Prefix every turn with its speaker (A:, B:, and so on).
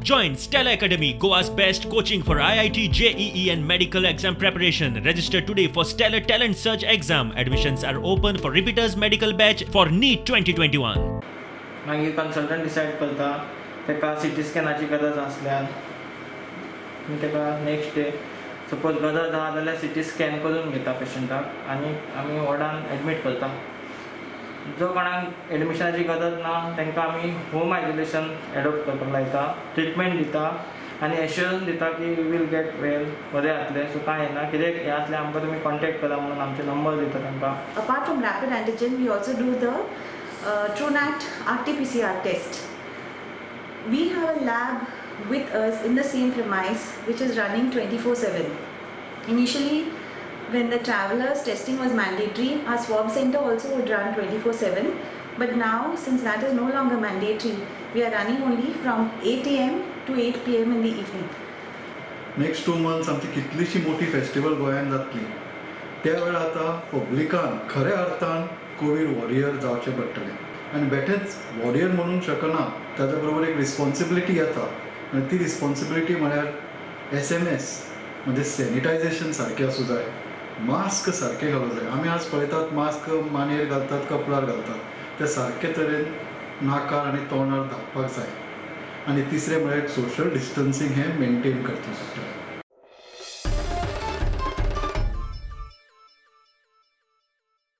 A: Join Stella Academy, Goa's best coaching for IIT, JEE and medical exam preparation. Register today for Stellar Talent Search exam. Admissions are open for repeaters medical batch for NEET 2021.
B: मागीर consultant decide करता तेका city स्कॅनाची गरज आसल्यार तेका next day suppose गरज आहा जाल्यार CT scan करून घेता पेशंटाक आनी आमी वॉर्डान एडमीट करता. जो कोणाक एडमिशनाची गरज ना तांकां आमी होम आयसोलेशन एडॉप्ट करपाक लायता, ट्रिटमेंट दिता आनी एश्युरन्स दिता की यू वील गेट वेल, बरें जातलें. सो कांय ना, कितें हें आसल्यार आमकां तुमी कॉन्टेक्ट करा म्हणून आमचे नंबर दिता तांकां.
C: Apart from rapid antigen, we also do the TrueNAT RT-PCR test. We have a lab with us in the same premise which is running 24/7. Initially, when the travelers testing was mandatory, our swab center also would run 24/7. But now, since that is no longer mandatory, we are running only from 8 AM to 8 PM in the evening.
D: Next 2 months आमची कितलीशी मोठी festival गोंयांत जातली. त्या वेळार आतां पब्लिकान खऱ्या अर्थान Covid warrior जावचें पडटलें. आनी बेठेंच वॉरियर म्हणूंक शकना, ताच्या बरोबर एक रिस्पॉन्सिबिलिटी येता. आनी ती रिस्पॉन्सिबिलिटी म्हळ्यार SMS म्हणजे सॅनिटायझेशन सारकें आसूं जाय, मास्क सारके घालूंक जाय. आमी आज पळयतात मास्क मानेर घालतात, कपलार घालतात, ते सारके तरेन नाकार आनी तोंडार धांपपाक जाय. आनी तिसरें म्हळ्यार सोशल डिस्टन्सींग हें मेनटेन करचें पडटलें.